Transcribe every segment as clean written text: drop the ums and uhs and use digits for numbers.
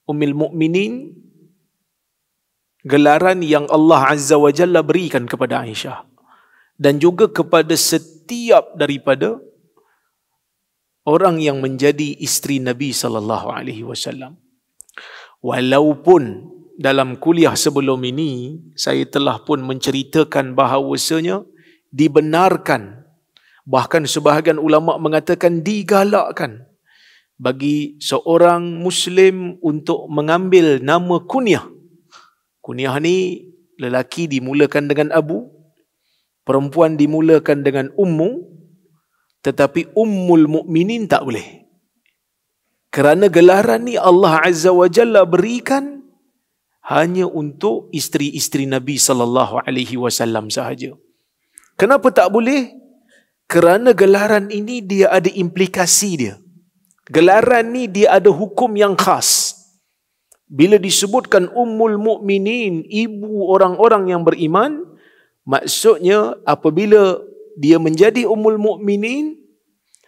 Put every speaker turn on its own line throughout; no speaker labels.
Ummul Mukminin, gelaran yang Allah Azza wa Jalla berikan kepada Aisyah dan juga kepada setiap daripada orang yang menjadi isteri Nabi sallallahu alaihi wasallam. Walaupun dalam kuliah sebelum ini saya telah pun menceritakan bahawasanya dibenarkan, bahkan sebahagian ulama mengatakan digalakkan bagi seorang Muslim untuk mengambil nama kunyah. Kunyah ni, lelaki dimulakan dengan Abu, perempuan dimulakan dengan Ummu, tetapi Ummul Mukminin tak boleh. Kerana gelaran ni Allah Azza wa Jalla berikan hanya untuk isteri-isteri Nabi sallallahu alaihi wasallam sahaja. Kenapa tak boleh? Kerana gelaran ini dia ada implikasi dia. Gelaran ni dia ada hukum yang khas. Bila disebutkan Ummul Mukminin, ibu orang-orang yang beriman, maksudnya apabila dia menjadi Ummul Mukminin,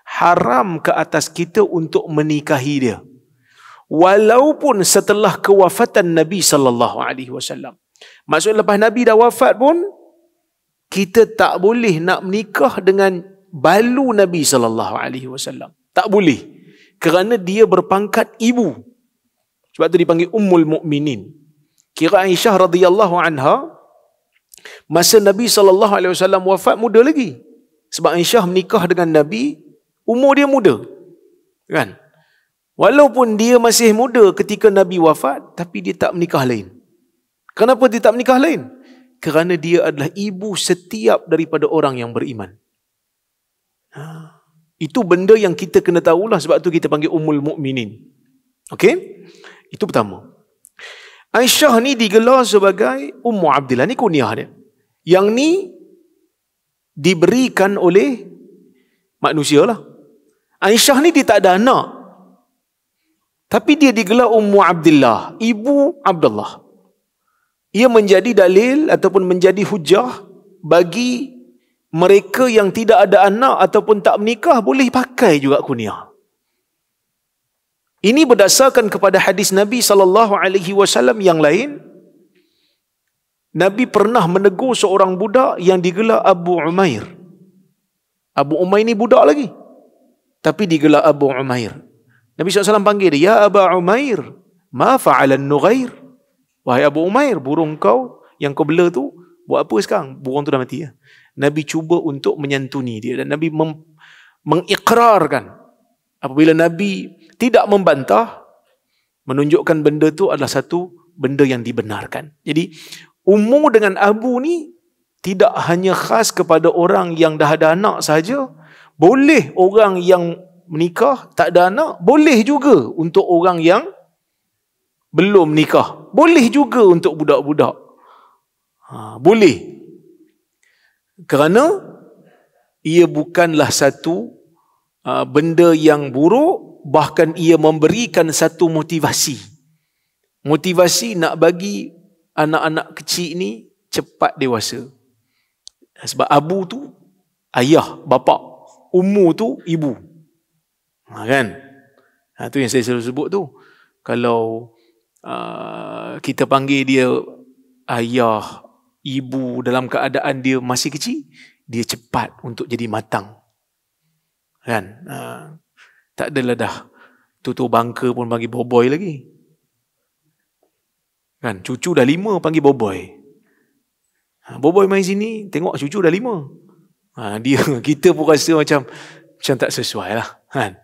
haram ke atas kita untuk menikahi dia. Walaupun setelah kewafatan Nabi sallallahu alaihi wasallam. Maksud lepas Nabi dah wafat pun, kita tak boleh nak menikah dengan balu Nabi sallallahu alaihi wasallam. Tak boleh. Kerana dia berpangkat ibu. Sebab tu dipanggil Ummul Mukminin. Kira Aisyah radhiyallahu anha, masa Nabi sallallahu alaihi wasallam wafat muda lagi. Sebab Aisyah menikah dengan Nabi, umur dia muda. Kan? Walaupun dia masih muda ketika Nabi wafat, tapi dia tak menikah lain. Kenapa dia tak menikah lain? Kerana dia adalah ibu setiap daripada orang yang beriman. Itu benda yang kita kena tahulah, sebab tu kita panggil Ummul Mukminin. Okey? Itu pertama. Aisyah ni digelar sebagai Ummu Abdillah. Ni kunyah dia. Yang ni diberikan oleh manusia lah. Aisyah ni dia tak ada anak. Tapi dia digelar Ummu Abdillah, ibu Abdullah. Ia menjadi dalil ataupun menjadi hujah bagi mereka yang tidak ada anak ataupun tak menikah, boleh pakai juga kunyah. Ini berdasarkan kepada hadis Nabi SAW yang lain. Nabi pernah menegur seorang budak yang digelar Abu Umair. Abu Umair ni budak lagi, tapi digelar Abu Umair. Nabi SAW panggil dia, Ya Aba Umair, ma fa'alan nughair. Wahai Abu Umair, burung kau yang kau bela tu buat apa sekarang? Burung tu dah mati ya. Nabi cuba untuk menyantuni dia, dan Nabi mengikrarkan. Apabila Nabi tidak membantah, menunjukkan benda tu adalah satu benda yang dibenarkan. Jadi Ummu dengan Abu ni tidak hanya khas kepada orang yang dah ada anak sahaja. Boleh orang yang menikah tak ada anak, boleh juga untuk orang yang belum nikah, boleh juga untuk budak-budak. Boleh. Kerana ia bukanlah satu benda yang buruk, bahkan ia memberikan satu motivasi. Motivasi nak bagi anak-anak kecil ni cepat dewasa. Sebab Abu tu ayah, bapa. Ummu tu ibu. Kan? Tu yang saya selalu sebut tu. Kalau kita panggil dia ayah, ibu dalam keadaan dia masih kecil, dia cepat untuk jadi matang. Kan? Tak adalah dah tutur bangka pun panggil boboy lagi. Kan? Cucu dah 5 panggil boboy. Boboy main sini, tengok cucu dah 5. Kita pun rasa macam tak sesuai lah. Kan?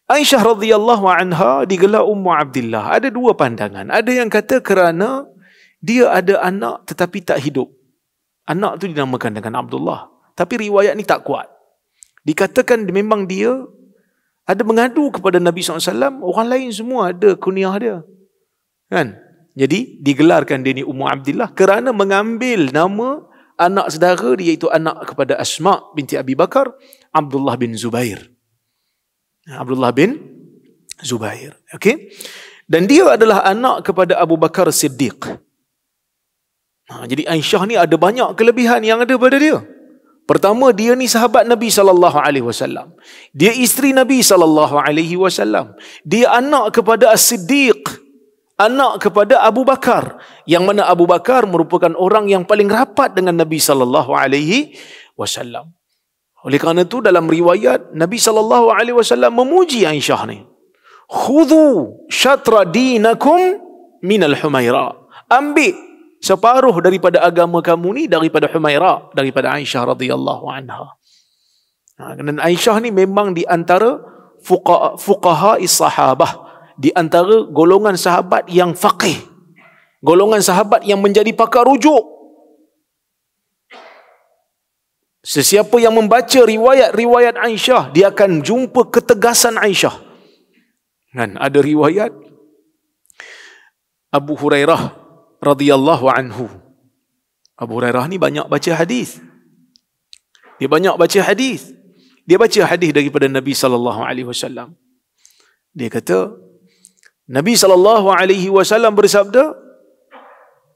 Aisyah radhiyallahu anha digelar Ummu Abdillah. Ada dua pandangan. Ada yang kata kerana dia ada anak tetapi tak hidup. Anak tu dinamakan dengan Abdullah. Tapi riwayat ni tak kuat. Dikatakan memang dia ada mengadu kepada Nabi SAW. Orang lain semua ada kunyah dia. Kan? Jadi digelarkan dia ni Ummu Abdillah kerana mengambil nama anak saudara dia, iaitu anak kepada Asma binti Abi Bakar, Abdullah bin Zubair. Abdullah bin Zubair. Okey? Dan dia adalah anak kepada Abu Bakar Siddiq. Jadi Aisyah ni ada banyak kelebihan yang ada pada dia. Pertama, dia ni sahabat Nabi SAW. Dia isteri Nabi SAW. Dia anak kepada As-Siddiq. anak kepada Abu Bakar, yang mana Abu Bakar merupakan orang yang paling rapat dengan Nabi SAW. Oleh kerana itu dalam riwayat Nabi SAW memuji Aisyah ni, khudhu syatra dinakum minal Humaira, ambil separuh daripada agama kamu ni daripada Humaira, daripada Aisyah radhiyallahu anha. Dan Aisyah ni memang di antara fuqaha sahabah, di antara golongan sahabat yang faqih, golongan sahabat yang menjadi pakar rujuk. Sesiapa yang membaca riwayat-riwayat Aisyah, dia akan jumpa ketegasan Aisyah. Kan ada riwayat Abu Hurairah radhiyallahu anhu. Abu Hurairah ni banyak baca hadis. Dia banyak baca hadis. Dia baca hadis daripada Nabi sallallahu alaihi wasallam. Dia kata Nabi SAW bersabda,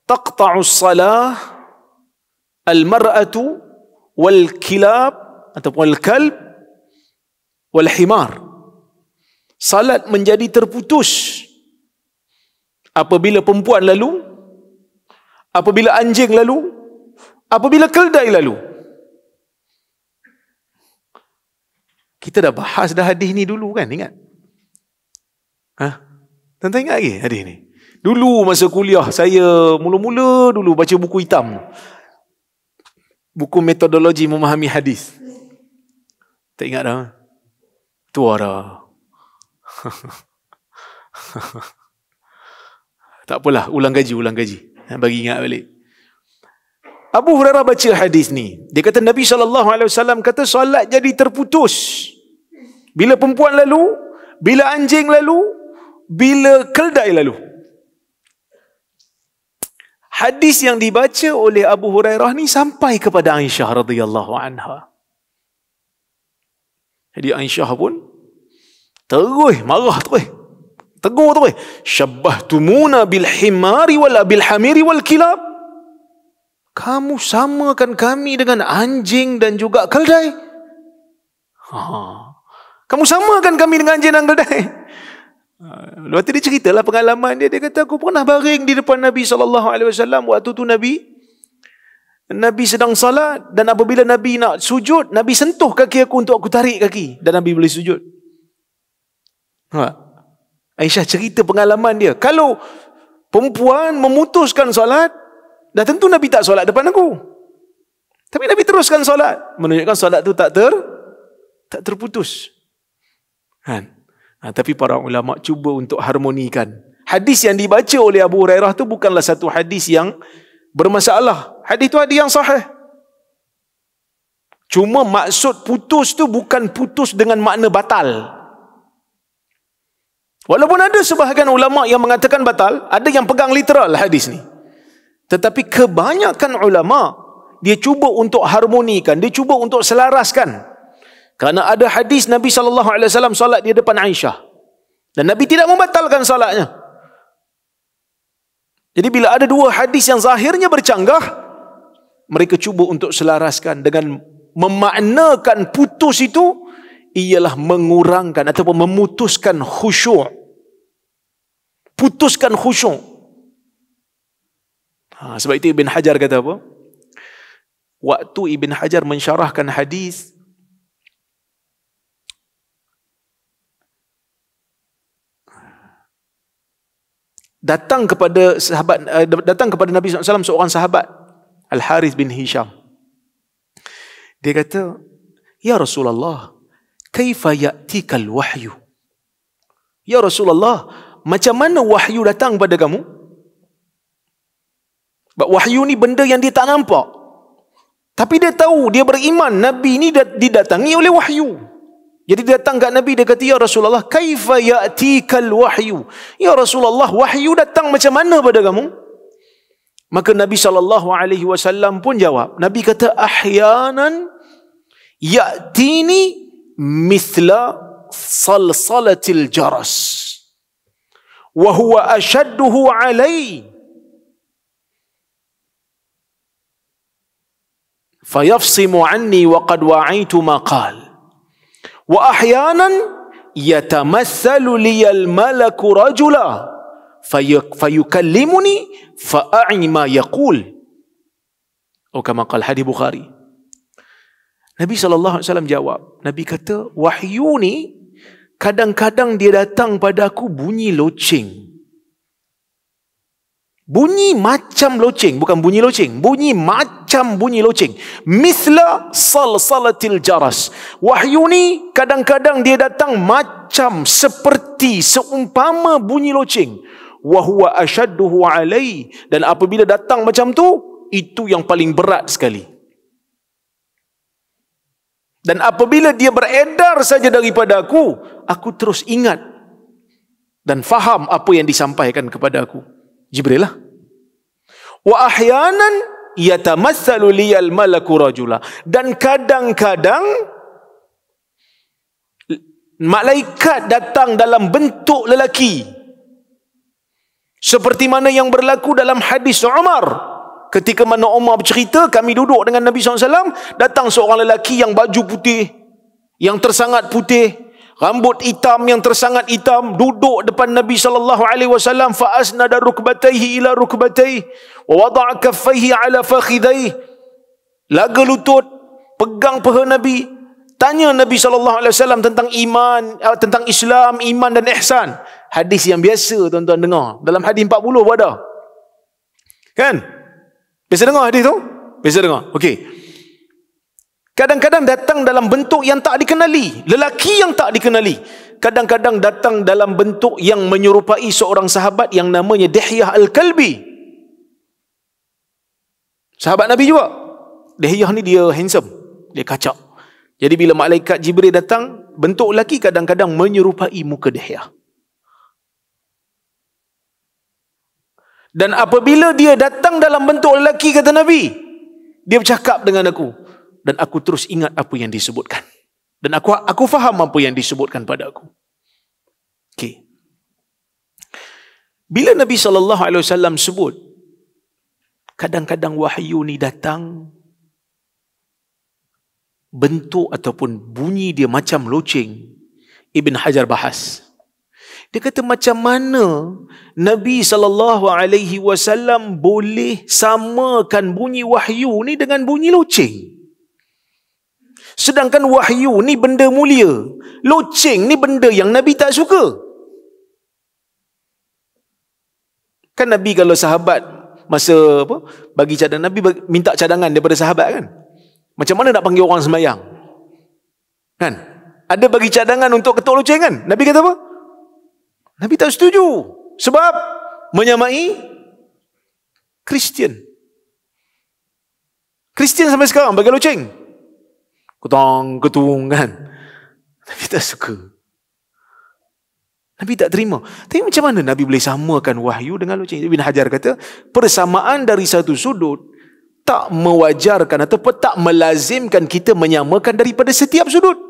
taqta'us salah al-mar'atu wal-kilab ataupun al-kalb wal-himar. Salat menjadi terputus apabila perempuan lalu, apabila anjing lalu, apabila keldai lalu. Kita dah bahas dah hadis ni dulu kan, ingat? Tuan-tuan ingat lagi hadis ni? Dulu masa kuliah, saya mula-mula dulu baca buku hitam, buku metodologi memahami hadis. Tak ingat dah? Tua dah. Tak apalah, ulang gaji. Bagi ingat balik. Abu Hurairah baca hadis ni. Dia kata Nabi SAW kata solat jadi terputus bila perempuan lalu, bila anjing lalu, bila keldai lalu. Hadis yang dibaca oleh Abu Hurairah ni sampai kepada Aisyah radhiyallahu anha. Jadi Aisyah pun terus marah terus. Tegur terus. Syabbahtumuna bil himari wala bil hamiri wal kilab. Kamu samakan kami dengan anjing dan juga keldai. Kamu samakan kami dengan anjing dan keldai. Lepas tu dia ceritalah pengalaman dia. Dia kata, aku pernah baring di depan Nabi SAW. Waktu tu Nabi sedang salat, dan apabila Nabi nak sujud, Nabi sentuh kaki aku untuk aku tarik kaki, dan Nabi boleh sujud. Aisyah cerita pengalaman dia. Kalau perempuan memutuskan salat, dah tentu Nabi tak solat depan aku. Tapi Nabi teruskan solat, menunjukkan solat tu tak terputus. Kan? Tapi para ulama cuba untuk harmonikan. Hadis yang dibaca oleh Abu Hurairah tu bukanlah satu hadis yang bermasalah. Hadis tu hadis yang sahih. Cuma maksud putus tu bukan putus dengan makna batal. Walaupun ada sebahagian ulama yang mengatakan batal, ada yang pegang literal hadis ni. Tetapi kebanyakan ulama, dia cuba untuk harmonikan, dia cuba untuk selaraskan. Kerana ada hadis Nabi SAW solat di depan Aisyah, dan Nabi tidak membatalkan solatnya. Jadi bila ada dua hadis yang zahirnya bercanggah, mereka cuba untuk selaraskan dengan memaknakan putus itu ialah mengurangkan ataupun memutuskan khusyuk. Putuskan khusyuk. Sebab itu Ibn Hajar kata apa? Waktu Ibn Hajar mensyarahkan hadis, datang kepada Nabi SAW seorang sahabat, Al-Harith bin Hisham. Dia kata, ya Rasulullah, kaifa ya'tikal wahyu? Ya Rasulullah, macam mana wahyu datang pada kamu? Sebab wahyu ni benda yang dia tak nampak, tapi dia tahu, dia beriman Nabi ni didatangi oleh wahyu. Jadi dia datang kat Nabi, dia kata, ya Rasulullah, kaifa ya'tikal wahyu? Ya Rasulullah, wahyu datang macam mana pada kamu? Maka Nabi SAW pun jawab. Nabi kata, ahyanan ya'tini mithla salsalatil jaras wa huwa ashadduhu alai fayafsimu anni wa qad wa'aitu ma qal. Wa ahyanan yatamathalu liyal malaku rajula fayukallimuni fa'a'i ma yaqul. Oh, kama qala hadis Bukhari. Nabi SAW jawab, Nabi kata, wahyu ni kadang-kadang dia datang pada aku bunyi loceng. Bunyi macam loceng, bukan bunyi loceng, bunyi macam bunyi loceng. Mithla salsalatil jaras. Wahyu ni kadang-kadang dia datang macam, seperti, seumpama bunyi loceng. Wa huwa ashadduhu alai. Dan apabila datang macam tu, itu yang paling berat sekali. Dan apabila dia beredar saja daripada aku terus ingat dan faham apa yang disampaikan kepada aku. Jibril lah. Wa ahyanan yatamatsalu liyal malaku rajula. Dan kadang-kadang malaikat datang dalam bentuk lelaki. Seperti mana yang berlaku dalam hadis Umar. Ketika mana Umar bercerita, kami duduk dengan Nabi SAW, datang seorang lelaki yang baju putih, yang tersangat putih, rambut hitam yang tersangat hitam, duduk depan Nabi SAW, fa asnada rukbatayhi ila rukbatayhi wa wada'a kaffayhi ala fakhidayhi. Laga lutut, pegang paha Nabi, tanya Nabi SAW tentang iman, tentang Islam, iman dan ihsan. Hadis yang biasa tuan-tuan dengar. Dalam hadis 40 pun ada. Kan? Biasa dengar hadis tu? Biasa dengar. Okey. Kadang-kadang datang dalam bentuk yang tak dikenali. Lelaki yang tak dikenali. Kadang-kadang datang dalam bentuk yang menyerupai seorang sahabat yang namanya Dihyah Al-Kalbi. Sahabat Nabi juga. Dihyah ni dia handsome. Dia kacak. Jadi bila malaikat Jibril datang, bentuk lelaki kadang-kadang menyerupai muka Dihyah. Dan apabila dia datang dalam bentuk lelaki, kata Nabi, dia bercakap dengan aku. Dan aku terus ingat apa yang disebutkan. Dan aku faham apa yang disebutkan pada aku. Okey. Bila Nabi SAW sebut, kadang-kadang wahyu ni datang, bentuk ataupun bunyi dia macam loceng. Ibn Hajar bahas. Dia kata macam mana Nabi SAW boleh samakan bunyi wahyu ni dengan bunyi loceng? Sedangkan wahyu ni benda mulia. Loceng ni benda yang Nabi tak suka. Kan Nabi kalau sahabat masa bagi cadangan, Nabi minta cadangan daripada sahabat kan? Macam mana nak panggil orang sembahyang? Kan? Ada bagi cadangan untuk ketuk loceng kan? Nabi kata apa? Nabi tak setuju. Sebab menyamai Kristian. Kristian sampai sekarang bagi loceng. Ketong, ketung kan. Nabi tak suka. Nabi tak terima. Tapi macam mana Nabi boleh samakan wahyu dengan loceng? Ibn Hajar kata, persamaan dari satu sudut tak mewajarkan ataupun tak melazimkan kita menyamakan daripada setiap sudut.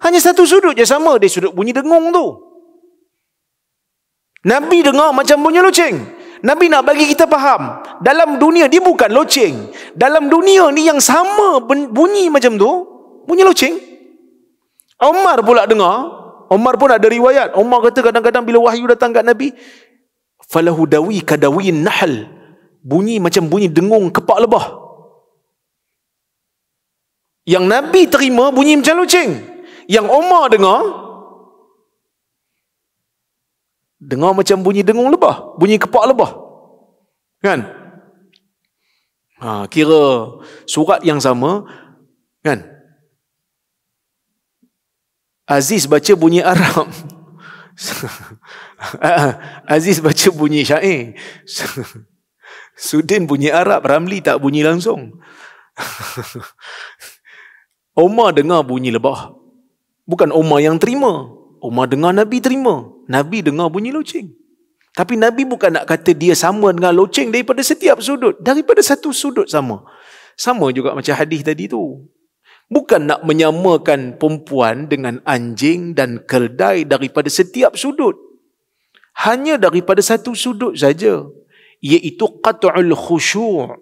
Hanya satu sudut je sama. Dia sudut bunyi dengung tu. Nabi dengar macam bunyi loceng. Nabi nak bagi kita faham, dalam dunia dia bukan loceng. Dalam dunia ni yang sama bunyi macam tu, bunyi loceng. Umar pula dengar. Umar pun ada riwayat. Umar kata kadang-kadang bila wahyu datang kat Nabi, falahu dawi kadawiin nahl. Bunyi macam bunyi dengung kepak lebah. Yang Nabi terima bunyi macam loceng. Yang Umar dengar macam bunyi dengung lebah, bunyi kepak lebah. Kan? Kira surat yang sama, kan? Aziz baca bunyi Arab. Aziz baca bunyi syair. Sudin bunyi Arab, Ramli tak bunyi langsung. Umar dengar bunyi lebah. Bukan Umar yang terima. Umar dengar, Nabi terima. Nabi dengar bunyi loceng. Tapi Nabi bukan nak kata dia sama dengan loceng daripada setiap sudut. Daripada satu sudut sama. Sama juga macam hadis tadi tu. Bukan nak menyamakan perempuan dengan anjing dan keldai daripada setiap sudut. Hanya daripada satu sudut saja. Iaitu qat'ul khusyu'.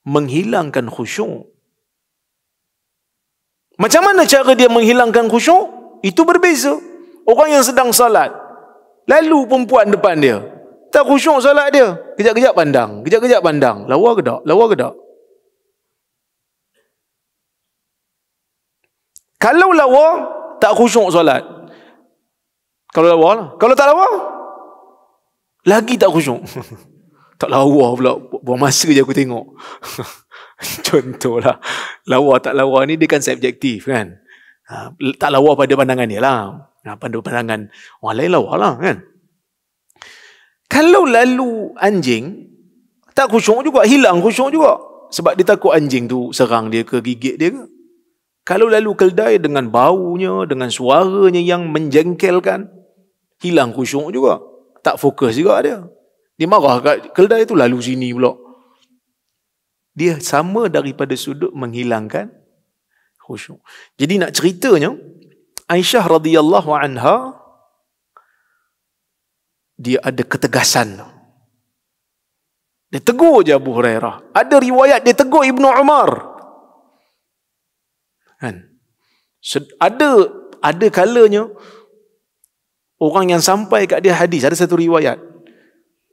Menghilangkan khusyuk. Macam mana cara dia menghilangkan khusyuk? Itu berbeza. Orang yang sedang salat, lalu perempuan depan dia, Tak khusyuk solat dia. Kejap-kejap pandang. Kejap-kejap pandang. Lawa ke tak? Lawa ke tak? Kalau lawa, tak khusyuk solat. Kalau lawa lah. Kalau tak lawa, lagi tak khusyuk. Tak lawa pula. Buang masa je aku tengok. Contohlah. Lawa tak lawa ni dia kan subjektif kan. Tak lawa pada pandangan dia lah. Pada pandangan orang lain lawa lah kan. Kalau lalu anjing, tak khusyuk juga. Hilang khusyuk juga. Sebab dia takut anjing tu serang dia ke, gigit dia ke. Kalau lalu keldai dengan baunya, dengan suaranya yang menjengkelkan, hilang khusyuk juga. Tak fokus juga dia. Dia marah kat keldai tu, lalu sini pula. Dia sama daripada sudut menghilangkan khusyuk. Jadi nak ceritanya, Aisyah radhiyallahu anha, dia ada ketegasan. Dia tegur je Abu Hurairah. Ada riwayat dia tegur Ibnu Umar. Kan? Ada kalanya orang yang sampai kat dia hadis, ada satu riwayat.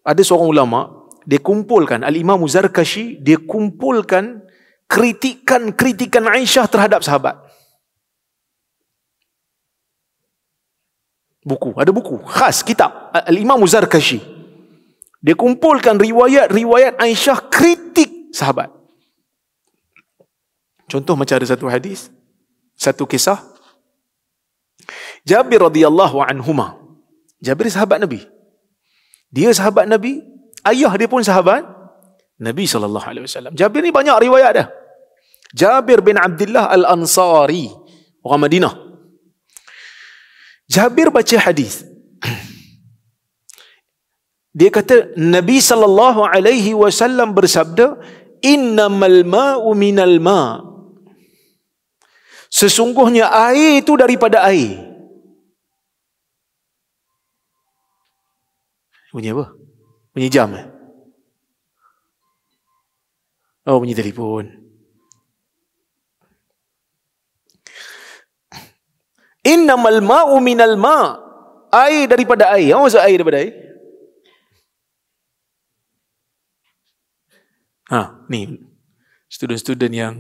Ada seorang ulama, dia kumpulkan, Al-Imam Zarkashi, dia kumpulkan kritikan Aisyah terhadap sahabat. Ada buku khas, kitab Al-Imam Zarkashi. Dia kumpulkan riwayat Aisyah kritik sahabat. Contoh macam ada satu hadis, satu kisah. Jabir radhiyallahu anhuma. Jabir sahabat Nabi. Dia sahabat Nabi, ayah dia pun sahabat Nabi SAW. Jabir ni banyak riwayat dah. Jabir bin Abdullah Al-Ansari, orang Madinah. Jabir baca hadis. Dia kata Nabi SAW bersabda, innamal ma'u minal ma'. Sesungguhnya air itu daripada air. Bunyi apa? Bunyi jam. Oh, bunyi telefon. Innamal ma'u minal ma'. Air daripada air. Apa maksud air daripada air? Ni student-student yang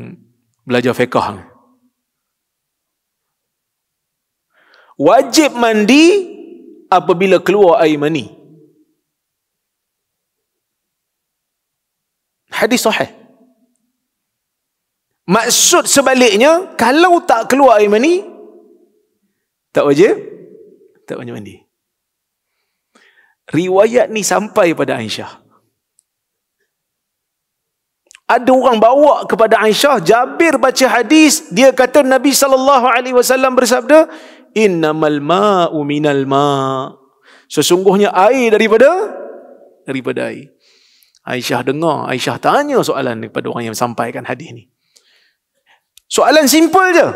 belajar fiqh. Wajib mandi apabila keluar air mani. Hadis sahih. Maksud sebaliknya, kalau tak keluar air mani, tak wajib mandi. Riwayat ni sampai pada Aisyah. Ada orang bawa kepada Aisyah, Jabir baca hadis, dia kata Nabi SAW bersabda, innamal ma'u minal ma'. Sesungguhnya air daripada air. Aisyah dengar, Aisyah tanya soalan kepada orang yang sampaikan hadis ni. Soalan simple je.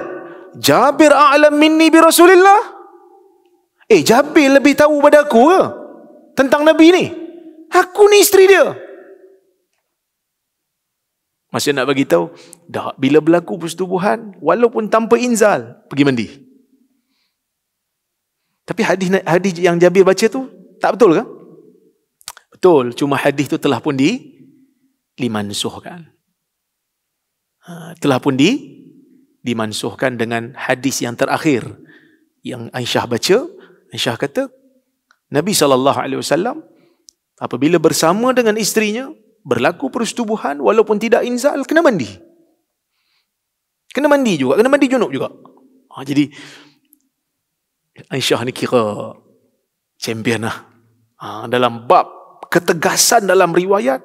Jabir a'lam minni bi Rasulillah? Jabir lebih tahu pada aku ke tentang Nabi ni? Aku ni isteri dia. Masih nak bagi tahu, dah bila berlaku persetubuhan, walaupun tanpa inzal, pergi mandi. Tapi hadis yang Jabir baca tu tak betul ke? Betul, cuma hadis tu telah pun dimansuhkan. Telah pun dimansuhkan dengan hadis yang terakhir yang Aisyah baca. Aisyah kata Nabi SAW apabila bersama dengan isterinya berlaku persetubuhan walaupun tidak inzal, kena mandi. Kena mandi juga, kena mandi junub juga. Jadi Aisyah ni kira champion lah. Dalam bab ketegasan dalam riwayat,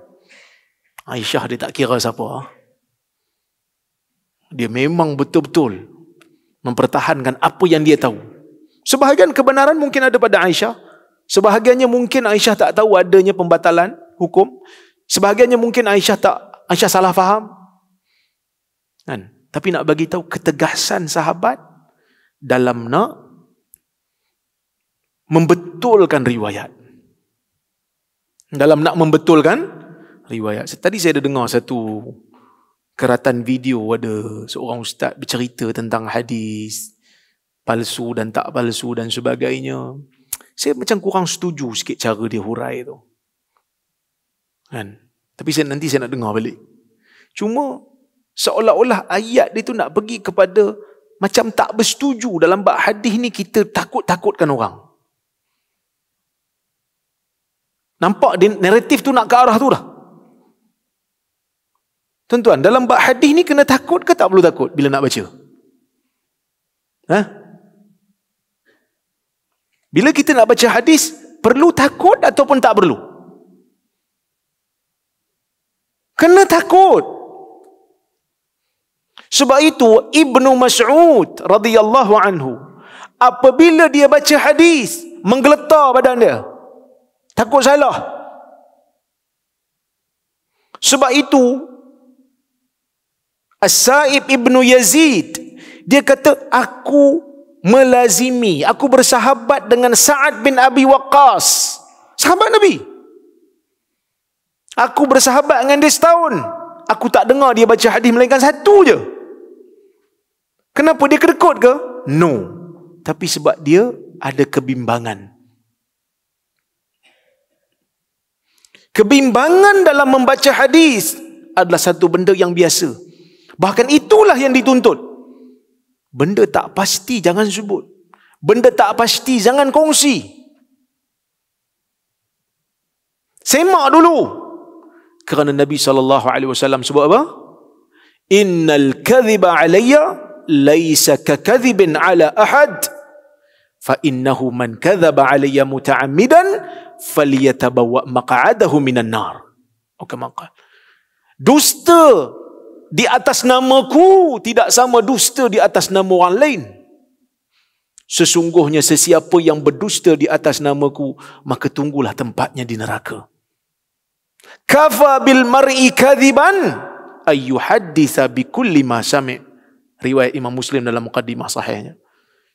Aisyah dia tak kira siapa. Dia memang betul-betul mempertahankan apa yang dia tahu. Sebahagian kebenaran mungkin ada pada Aisyah, sebahagiannya mungkin Aisyah tak tahu adanya pembatalan hukum, sebahagiannya mungkin Aisyah salah faham. Kan? Tapi nak bagi tahu ketegasan sahabat dalam nak membetulkan riwayat. Dalam nak membetulkan riwayat. Tadi saya ada dengar satu keratan video, ada seorang ustaz bercerita tentang hadis palsu dan tak palsu dan sebagainya. Saya macam kurang setuju sikit cara dia hurai tu. Kan? Tapi nanti saya nak dengar balik. Cuma seolah-olah ayat dia tu nak pergi kepada macam tak bersetuju dalam bab hadis ni, kita takut-takutkan orang. Nampak naratif tu nak ke arah tu dah. Tuan-tuan, dalam bab hadis ni kena takut ke tak perlu takut bila nak baca? Bila kita nak baca hadis, perlu takut ataupun tak perlu? Kena takut. Sebab itu Ibnu Mas'ud radhiyallahu anhu, apabila dia baca hadis, menggeletar badan dia. Takut salah. Sebab itu As-Sa'ib Ibnu Yazid, dia kata, aku melazimi, aku bersahabat dengan Sa'ad bin Abi Waqqas, sahabat Nabi. Aku bersahabat dengan dia setahun. Aku tak dengar dia baca hadis melainkan satu je. Kenapa? Dia kedekut ke? No. Tapi sebab dia ada kebimbangan. Kebimbangan dalam membaca hadis adalah satu benda yang biasa. Bahkan itulah yang dituntut. Benda tak pasti jangan sebut. Benda tak pasti jangan kongsi. Semak dulu. Kerana Nabi SAW sebut apa? Innal kadhiba alayya laysa kakadhibin ala ahad fa innahu man kadhaba alayya muta'ammidan falyatabawwa maq'adahu minan nar. Dusta di atas namaku tidak sama dusta di atas nama orang lain. Sesungguhnya sesiapa yang berdusta di atas namaku, maka tunggulah tempatnya di neraka. Kafa bil mar'i kadhiban ay yuhadditha bi kulli ma sami'. Riwayat Imam Muslim dalam muqaddimah sahihnya.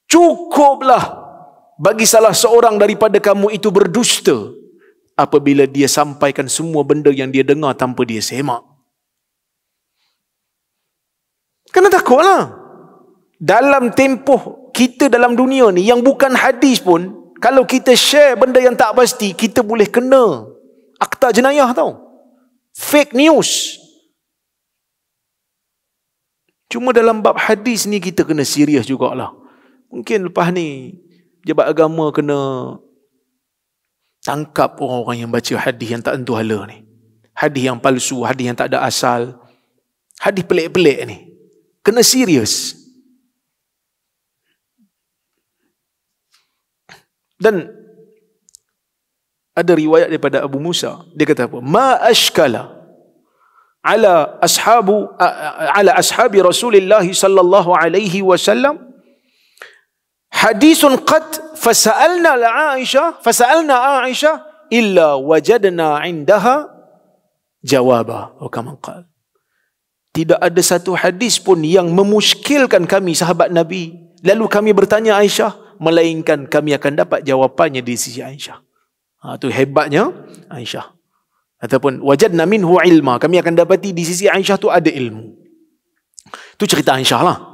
Cukuplah bagi salah seorang daripada kamu itu berdusta apabila dia sampaikan semua benda yang dia dengar tanpa dia semak. Kena takutlah. Dalam tempoh kita dalam dunia ni yang bukan hadis pun, kalau kita share benda yang tak pasti, kita boleh kena akta jenayah tau. Fake news. Cuma dalam bab hadis ni kita kena serius jugalah. Mungkin lepas ni pejabat agama kena tangkap orang-orang yang baca hadis yang tak tentu hala ni. Hadis yang palsu, hadis yang tak ada asal. Hadis pelik-pelik ni. Kena serius. Dan ada riwayat daripada Abu Musa, dia kata apa? Ma ashkala ala ashabi Rasulillah sallallahu alaihi wasallam hadithun qad fasalna Aisyah illa wajadna indaha jawaba. Kama qala. Tidak ada satu hadis pun yang memuskilkan kami sahabat Nabi, lalu kami bertanya Aisyah, melainkan kami akan dapat jawapannya di sisi Aisyah. Itu hebatnya Aisyah. Ataupun wajadna minhu ilma, kami akan dapati di sisi Aisyah tu ada ilmu. Itu cerita Aisyah lah.